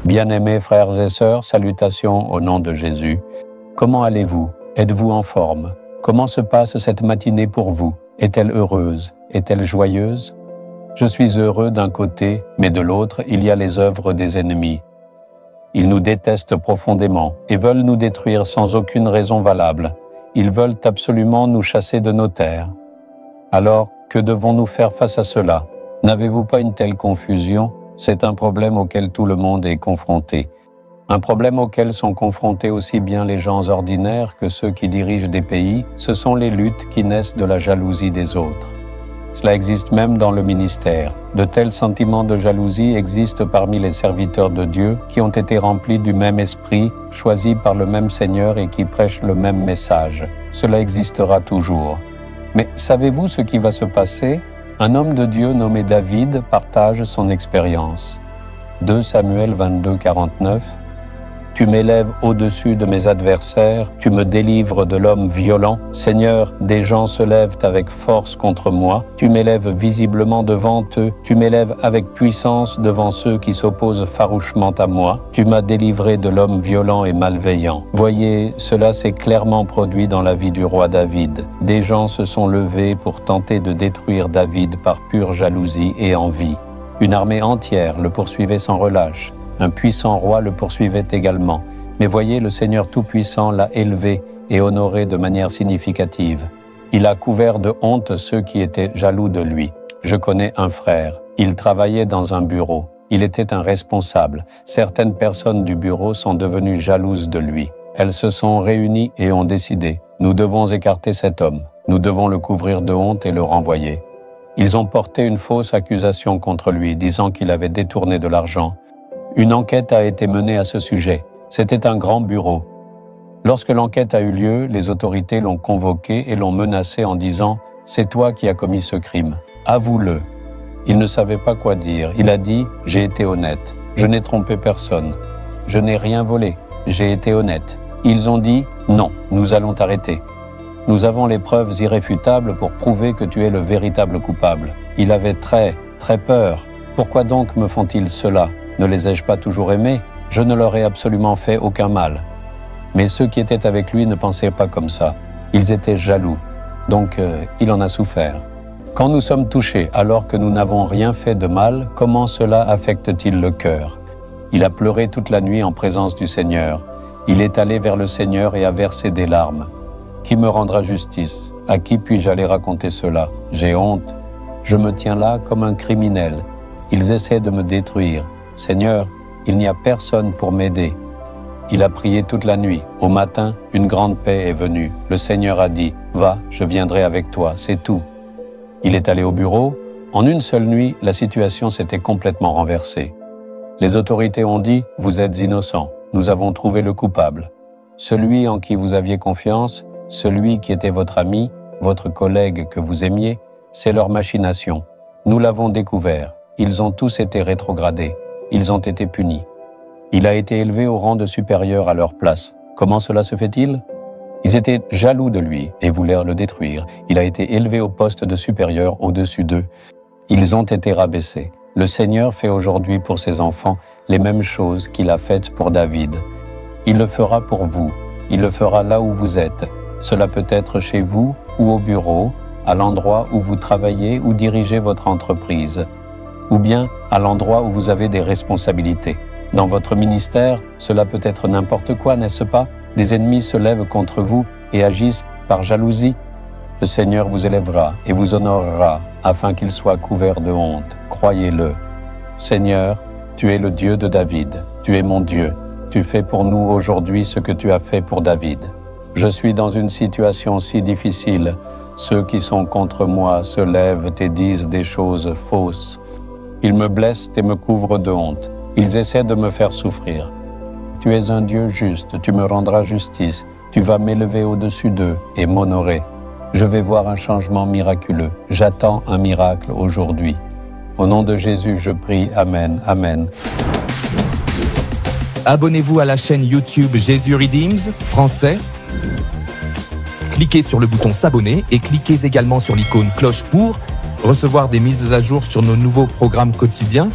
Bien-aimés frères et sœurs, salutations au nom de Jésus. Comment allez-vous? Êtes-vous en forme? Comment se passe cette matinée pour vous? Est-elle heureuse? Est-elle joyeuse? Je suis heureux d'un côté, mais de l'autre, il y a les œuvres des ennemis. Ils nous détestent profondément et veulent nous détruire sans aucune raison valable. Ils veulent absolument nous chasser de nos terres. Alors, que devons-nous faire face à cela? N'avez-vous pas une telle confusion? C'est un problème auquel tout le monde est confronté. Un problème auquel sont confrontés aussi bien les gens ordinaires que ceux qui dirigent des pays. Ce sont les luttes qui naissent de la jalousie des autres. Cela existe même dans le ministère. De tels sentiments de jalousie existent parmi les serviteurs de Dieu qui ont été remplis du même esprit, choisis par le même Seigneur et qui prêchent le même message. Cela existera toujours. Mais savez-vous ce qui va se passer? Un homme de Dieu nommé David partage son expérience. 2 Samuel 22, 49. « Tu m'élèves au-dessus de mes adversaires, tu me délivres de l'homme violent. Seigneur, des gens se lèvent avec force contre moi. Tu m'élèves visiblement devant eux, tu m'élèves avec puissance devant ceux qui s'opposent farouchement à moi. Tu m'as délivré de l'homme violent et malveillant. » Voyez, cela s'est clairement produit dans la vie du roi David. Des gens se sont levés pour tenter de détruire David par pure jalousie et envie. Une armée entière le poursuivait sans relâche. Un puissant roi le poursuivait également. Mais voyez, le Seigneur Tout-Puissant l'a élevé et honoré de manière significative. Il a couvert de honte ceux qui étaient jaloux de lui. Je connais un frère. Il travaillait dans un bureau. Il était un responsable. Certaines personnes du bureau sont devenues jalouses de lui. Elles se sont réunies et ont décidé. Nous devons écarter cet homme. Nous devons le couvrir de honte et le renvoyer. Ils ont porté une fausse accusation contre lui, disant qu'il avait détourné de l'argent. Une enquête a été menée à ce sujet. C'était un grand bureau. Lorsque l'enquête a eu lieu, les autorités l'ont convoqué et l'ont menacé en disant « C'est toi qui as commis ce crime. Avoue-le. » Il ne savait pas quoi dire. Il a dit « J'ai été honnête. Je n'ai trompé personne. Je n'ai rien volé. J'ai été honnête. » Ils ont dit « Non, nous allons t'arrêter. Nous avons les preuves irréfutables pour prouver que tu es le véritable coupable. » Il avait très peur. Pourquoi donc me font-ils cela? Ne les ai-je pas toujours aimés? Je ne leur ai absolument fait aucun mal. Mais ceux qui étaient avec lui ne pensaient pas comme ça. Ils étaient jaloux. Donc, il en a souffert. Quand nous sommes touchés alors que nous n'avons rien fait de mal, comment cela affecte-t-il le cœur? Il a pleuré toute la nuit en présence du Seigneur. Il est allé vers le Seigneur et a versé des larmes. Qui me rendra justice? À qui puis-je aller raconter cela? J'ai honte. Je me tiens là comme un criminel. Ils essaient de me détruire. Seigneur, il n'y a personne pour m'aider. Il a prié toute la nuit. Au matin, une grande paix est venue. Le Seigneur a dit, « Va, je viendrai avec toi, c'est tout. » Il est allé au bureau. En une seule nuit, la situation s'était complètement renversée. Les autorités ont dit, « Vous êtes innocent. Nous avons trouvé le coupable. Celui en qui vous aviez confiance, celui qui était votre ami, votre collègue que vous aimiez, c'est leur machination. Nous l'avons découvert. Ils ont tous été rétrogradés. Ils ont été punis. Il a été élevé au rang de supérieur à leur place. Comment cela se fait-il? Ils étaient jaloux de lui et voulèrent le détruire. Il a été élevé au poste de supérieur au-dessus d'eux. Ils ont été rabaissés. Le Seigneur fait aujourd'hui pour ses enfants les mêmes choses qu'il a faites pour David. Il le fera pour vous. Il le fera là où vous êtes. Cela peut être chez vous ou au bureau, à l'endroit où vous travaillez ou dirigez votre entreprise, ou bien à l'endroit où vous avez des responsabilités. Dans votre ministère, cela peut être n'importe quoi, n'est-ce pas? Des ennemis se lèvent contre vous et agissent par jalousie. Le Seigneur vous élèvera et vous honorera afin qu'il soit couvert de honte. Croyez-le. Seigneur, tu es le Dieu de David. Tu es mon Dieu. Tu fais pour nous aujourd'hui ce que tu as fait pour David. Je suis dans une situation si difficile. Ceux qui sont contre moi se lèvent et disent des choses fausses. Ils me blessent et me couvrent de honte. Ils essaient de me faire souffrir. Tu es un Dieu juste, tu me rendras justice. Tu vas m'élever au-dessus d'eux et m'honorer. Je vais voir un changement miraculeux. J'attends un miracle aujourd'hui. Au nom de Jésus, je prie. Amen. Amen. Abonnez-vous à la chaîne YouTube Jésus Redeems, français. Cliquez sur le bouton s'abonner et cliquez également sur l'icône cloche pour recevoir des mises à jour sur nos nouveaux programmes quotidiens.